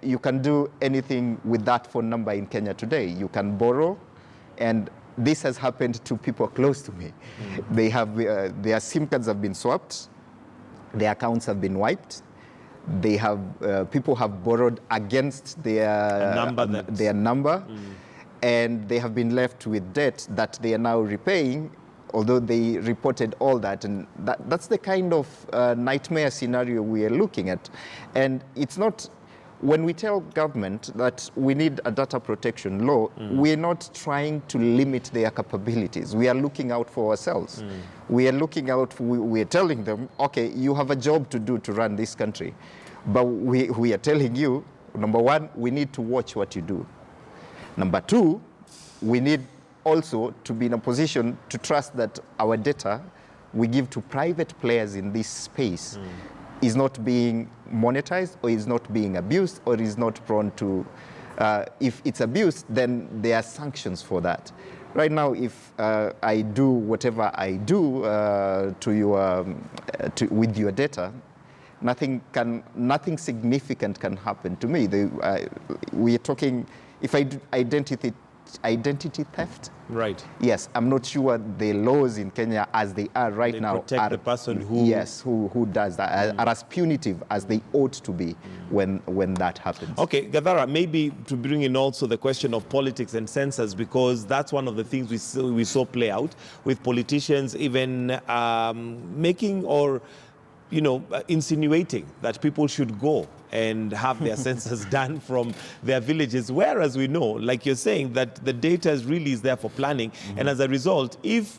You can do anything with that phone number in Kenya today. You can borrow, and this has happened to people close to me. They have their SIM cards have been swapped, their accounts have been wiped. They have people have borrowed against their number, and they have been left with debt that they are now repaying, although they reported all that. And that's the kind of nightmare scenario we are looking at. And it's not, when we tell government that we need a data protection law, we're not trying to limit their capabilities. We are looking out for ourselves. We are looking out, we are telling them, okay, you have a job to do to run this country. But we are telling you, number one, we need to watch what you do. Number two, we need also to be in a position to trust that our data we give to private players in this space is not being monetized, or is not being abused, or is not prone to, if it's abused, then there are sanctions for that. Right now, if I do whatever I do with your data, nothing significant can happen to me. We are talking, if I do identity theft. Right. Yes, I'm not sure the laws in Kenya as they are right now protect the person who... Yes, who does that, are as punitive as they ought to be when that happens. Okay, Gathara, maybe to bring in also the question of politics and censors, because that's one of the things we saw play out with politicians even making or insinuating that people should go and have their census done from their villages, whereas we know, like you're saying, that the data really is there for planning. And as a result, if,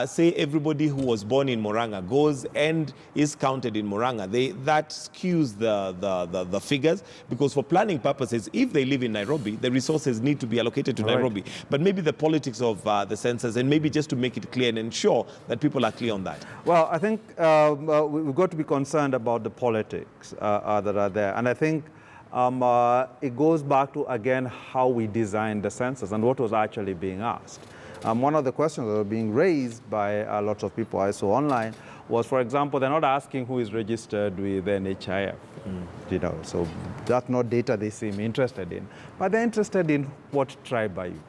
say, everybody who was born in Murang'a goes and is counted in Murang'a, that skews the figures, because for planning purposes, if they live in Nairobi, the resources need to be allocated to Nairobi. But maybe the politics of the census, and maybe just to make it clear and ensure that people are clear on that. Well, I think we've got to be concerned about the politics that are there. And I think it goes back to, again, how we designed the census and what was actually being asked. One of the questions that were being raised by a lot of people I saw online was, for example, they're not asking who is registered with NHIF. So that's not data they seem interested in. But they're interested in what tribe are you.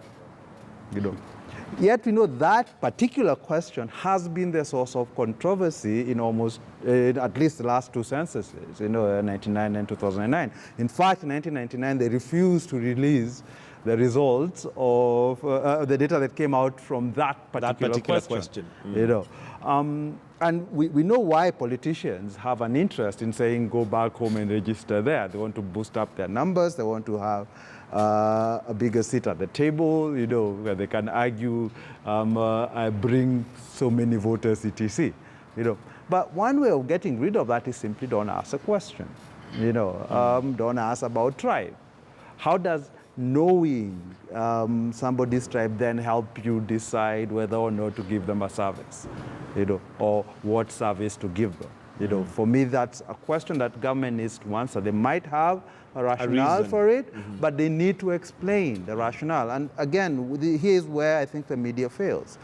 Yet we know that particular question has been the source of controversy in almost, at least the last two censuses, 1999 and 2009. In fact, in 1999, they refused to release the results of the data that came out from that particular question. And we know why politicians have an interest in saying go back home and register there. They want to boost up their numbers. They want to have a bigger seat at the table, where they can argue, I bring so many voters, etc. But one way of getting rid of that is simply don't ask a question. Don't ask about tribe. How does knowing somebody's tribe then help you decide whether or not to give them a service, or what service to give them? For me, that's a question that government needs to answer. They might have a rationale for it, but they need to explain the rationale. And again, here's where I think the media fails.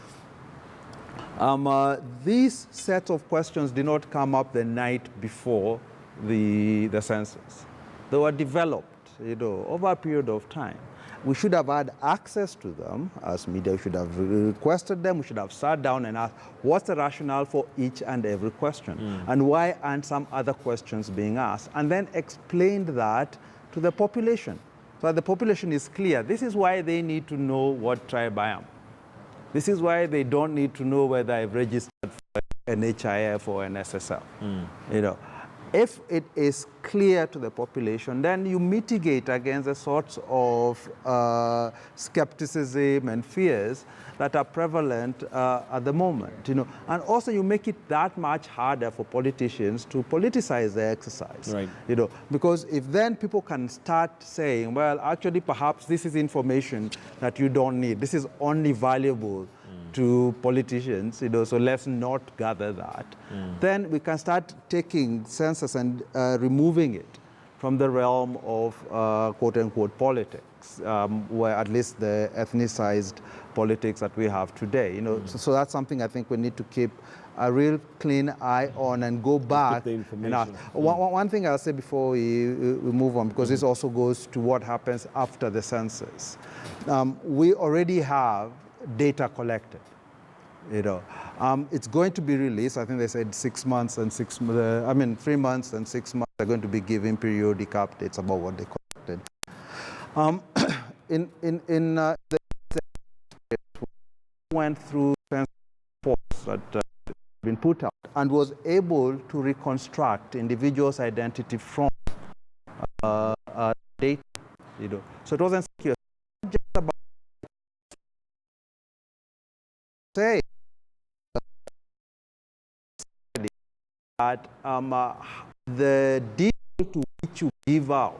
These set of questions did not come up the night before the census. They were developed, over a period of time. We should have had access to them as media. We should have requested them. We should have sat down and asked, what's the rationale for each and every question? And why aren't some other questions being asked? And then explained that to the population, so that the population is clear. This is why they need to know what tribe I am. This is why they don't need to know whether I've registered for an HIF or an SSL. If it is clear to the population, then you mitigate against the sorts of skepticism and fears that are prevalent at the moment. And also you make it that much harder for politicians to politicize the exercise. Because if then people can start saying, well, actually, perhaps this is information that you don't need. This is only valuable to politicians, so let's not gather that. Then we can start taking census and removing it from the realm of quote-unquote politics, where at least the ethnicized politics that we have today. You know, so that's something I think we need to keep a real clean eye on and go back. the information. One thing I'll say before we move on, because this also goes to what happens after the census. We already have data collected. You know, it's going to be released. I think they said 3 months and 6 months. They're going to be giving periodic updates about what they collected. The went through census reports that have been put out and was able to reconstruct individuals' identity from data. You know, so it wasn't secure. Just about say that the detail to which you give out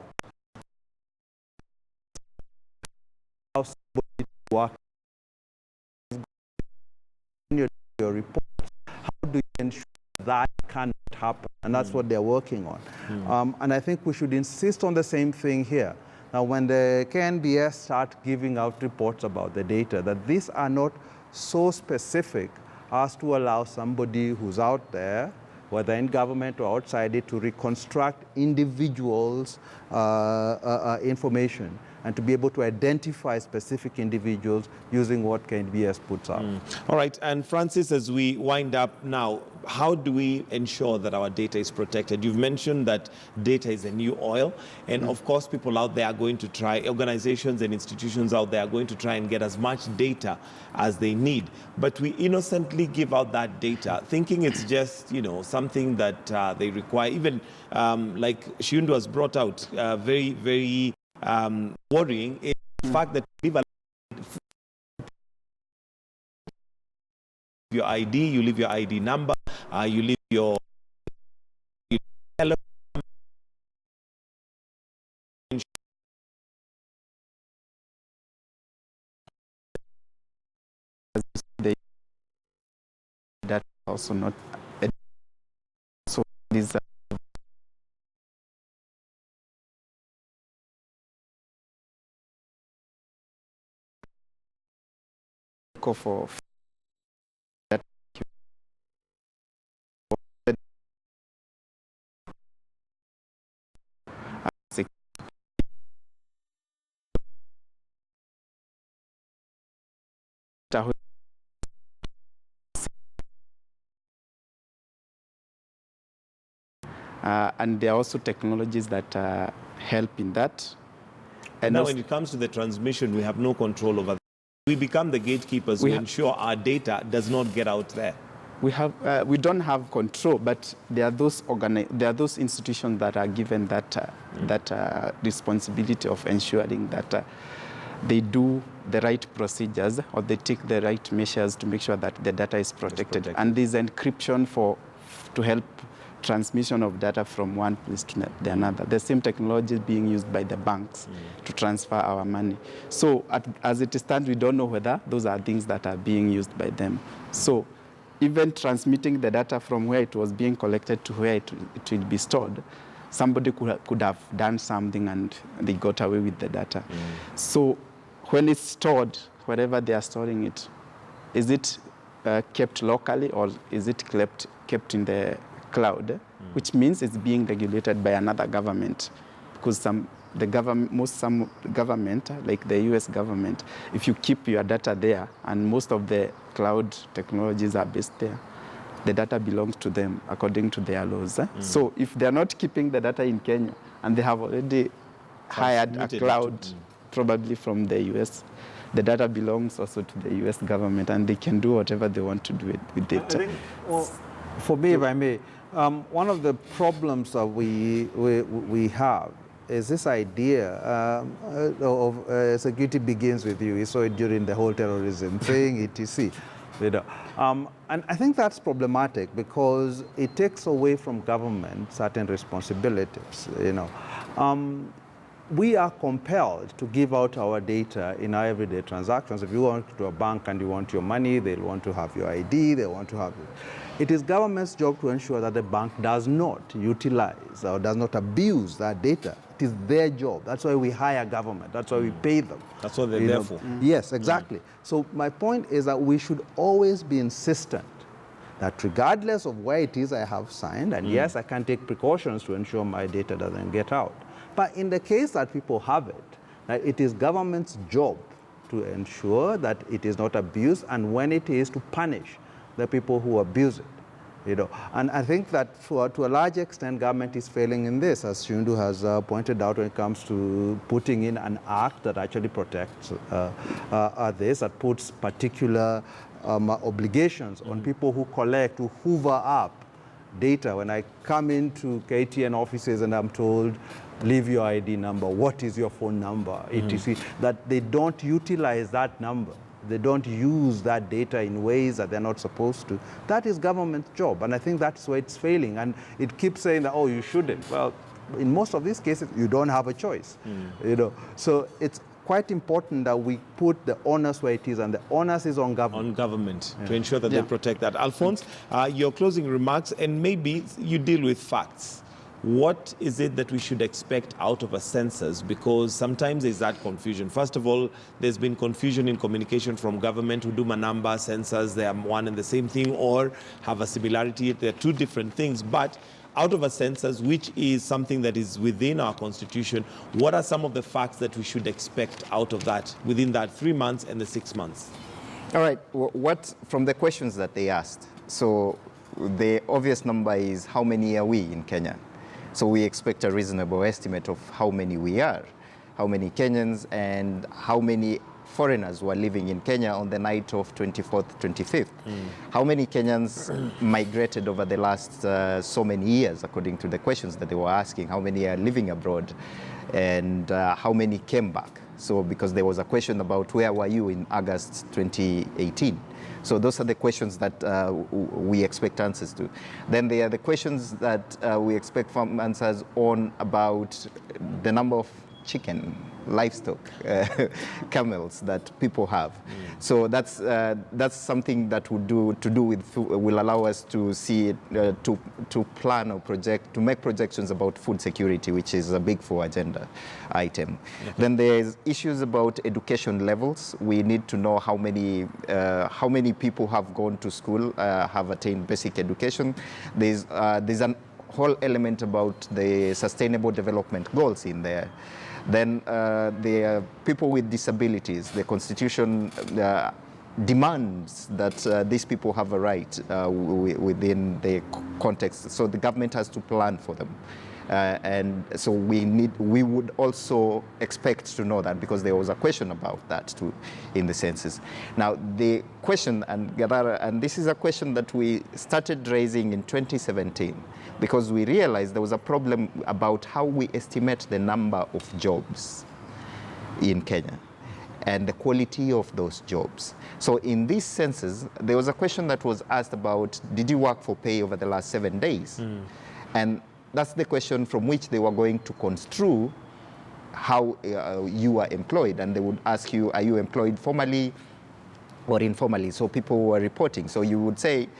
how somebody to work in your report, how do you ensure that cannot happen? And that's what they're working on. And I think we should insist on the same thing here. Now, when the KNBS start giving out reports about the data, that these are not so specific as to allow somebody who's out there, whether in government or outside it, to reconstruct individuals' information and to be able to identify specific individuals using what KNBS puts out. All right, and Francis, as we wind up now, how do we ensure that our data is protected? You've mentioned that data is a new oil, and of course people out there are going to try, organizations and institutions out there are going to try and get as much data as they need. But we innocently give out that data, thinking it's just, you know, something that they require. Even like Shiyundu has brought out, very, very worrying is the fact that you leave your ID, you leave your ID number, you leave your telephone. That also not so these for that and there are also technologies that help in that. And now, also, when it comes to the transmission, we have no control over that. We become the gatekeepers to ensure our data does not get out there. we don't have control, but there are those institutions that are given that responsibility of ensuring that they do the right procedures or they take the right measures to make sure that the data is protected. And there's encryption to help transmission of data from one place to the another. The same technology is being used by the banks to transfer our money. So as it stands, we don't know whether those are things that are being used by them. So even transmitting the data from where it was being collected to where it will be stored, somebody could have done something and they got away with the data. So when it's stored, wherever they are storing it, is it kept locally or is it kept in the cloud, which means it's being regulated by another government, because some government, like the US government, if you keep your data there, and most of the cloud technologies are based there, the data belongs to them according to their laws. So if they're not keeping the data in Kenya and they have already hired a cloud, probably from the US, the data belongs also to the US government, and they can do whatever they want to do with it. I think, well, for me, if I may, one of the problems that we have is this idea of security begins with you. We saw it during the whole terrorism thing, etc. You know. And I think that's problematic because it takes away from government certain responsibilities. You know. we are compelled to give out our data in our everyday transactions. If you want to do a bank and you want your money, they'll want to have your ID, they want to have it. It is government's job to ensure that the bank does not utilize or does not abuse that data. It is their job. That's why we hire government. That's why we pay them. That's what they're there for. Yes, exactly. So my point is that we should always be insistent that regardless of where it is I have signed, and yes, I can take precautions to ensure my data doesn't get out. But in the case that people have it, that it is government's job to ensure that it is not abused, and when it is, to punish the people who abuse it. And I think that to a large extent, government is failing in this, as Shundu has pointed out, when it comes to putting in an act that actually protects this, that puts particular obligations on people who collect, who hoover up data. When I come into KTN offices and I'm told, leave your ID number, what is your phone number, etc., that they don't utilize that number. They don't use that data in ways that they're not supposed to. That is government's job, and I think that's where it's failing. And it keeps saying that, oh, you shouldn't. Well, in most of these cases, you don't have a choice. So it's quite important that we put the onus where it is, and the onus is on government. On government, to ensure that they protect that. Alphonse, your closing remarks, and maybe you deal with facts. What is it that we should expect out of a census? Because sometimes there's that confusion. First of all, there's been confusion in communication from government who do Manamba census. They are one and the same thing, or have a similarity. They're two different things. But out of a census, which is something that is within our constitution, what are some of the facts that we should expect out of that within that 3 months and the 6 months? All right, what from the questions that they asked, so the obvious number is how many are we in Kenya? So we expect a reasonable estimate of how many we are, how many Kenyans and how many foreigners were living in Kenya on the night of 24th, 25th. How many Kenyans migrated over the last so many years, according to the questions that they were asking, how many are living abroad, and how many came back? So because there was a question about where were you in August 2018. So those are the questions that we expect answers to. Then there are the questions that we expect from answers on about the number of chicken, livestock, camels that people have. So that's something that will allow us to see to plan or project, to make projections about food security, which is a big 4 agenda item. Then there's issues about education levels. We need to know how many people have gone to school, have attained basic education. There's a whole element about the sustainable development goals in there. Then the people with disabilities, the Constitution demands that these people have a right within the context. So the government has to plan for them. And so we would also expect to know that, because there was a question about that too in the census. Now the question, and this is a question that we started raising in 2017, because we realized there was a problem about how we estimate the number of jobs in Kenya and the quality of those jobs. So in this census, there was a question that was asked about, did you work for pay over the last 7 days? And that's the question from which they were going to construe how you are employed. And they would ask you, are you employed formally or informally? So people were reporting. So you would say,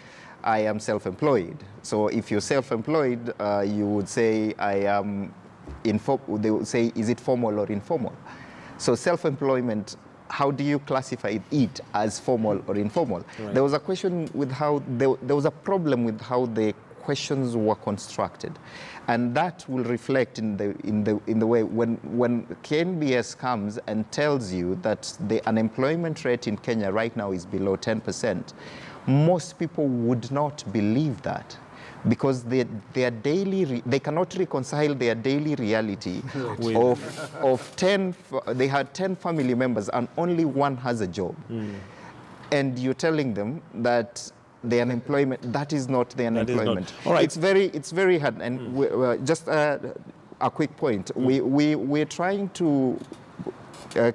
I am self-employed. So if you're self-employed, you would say, I am they would say, is it formal or informal? So self-employment, how do you classify it as formal or informal? Right. There was a question with how, there was a problem with how the questions were constructed, and that will reflect in the way when KNBS comes and tells you that the unemployment rate in Kenya right now is below 10%. Most people would not believe that, because they cannot reconcile their daily reality of 10. They had 10 family members and only one has a job, and you're telling them that the unemployment, that is not the unemployment. All right. It's very hard. And just a quick point. We're trying to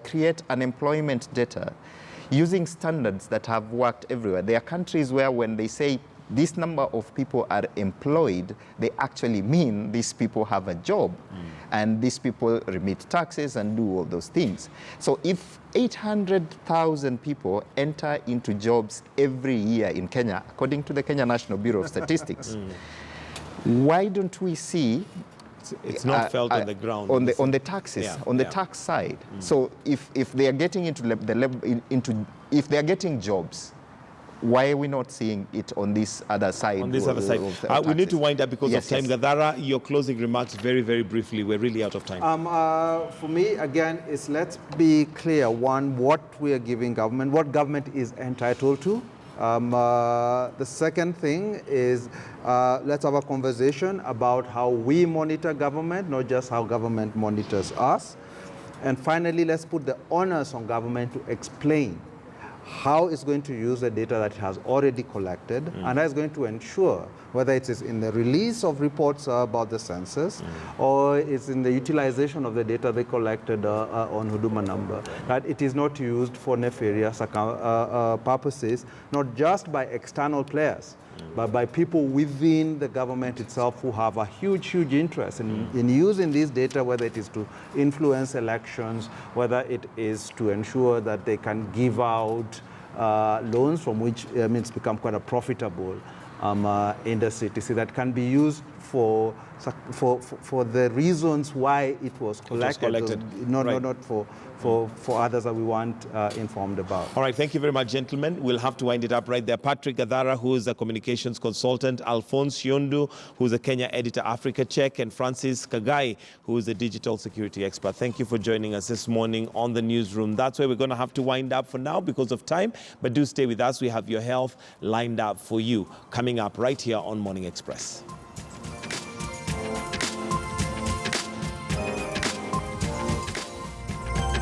create unemployment data using standards that have worked everywhere. There are countries where when they say this number of people are employed, they actually mean these people have a job. And these people remit taxes and do all those things. So if 800,000 people enter into jobs every year in Kenya, according to the Kenya National Bureau of Statistics, why don't we see it's not felt on the ground on the taxes, on the tax side? So if they are getting if they are getting jobs, why are we not seeing it on this other side? On this other side. We need to wind up because of time. Gadara, your closing remarks very, very briefly. We're really out of time. For me, again, is let's be clear, one, what we are giving government, what government is entitled to. The second thing is let's have a conversation about how we monitor government, not just how government monitors us. And finally, let's put the onus on government to explain how it's going to use the data that it has already collected, and how it's going to ensure whether it is in the release of reports about the census or it's in the utilization of the data they collected on Huduma number, that it is not used for nefarious purposes, not just by external players, but by people within the government itself who have a huge, huge interest in using these data, whether it is to influence elections, whether it is to ensure that they can give out loans from which it's become quite a profitable in the city. So that can be used for the reasons why it was collected, not for others that we weren't informed about. All right, thank you very much, gentlemen. We'll have to wind it up right there. Patrick Gadara, who is a communications consultant, Alphonse Yondu, who is a Kenya editor, Africa Check, and Francis Kagai, who is a digital security expert. Thank you for joining us this morning on the Newsroom. That's where we're going to have to wind up for now because of time, but do stay with us. We have your health lined up for you coming up right here on Morning Express.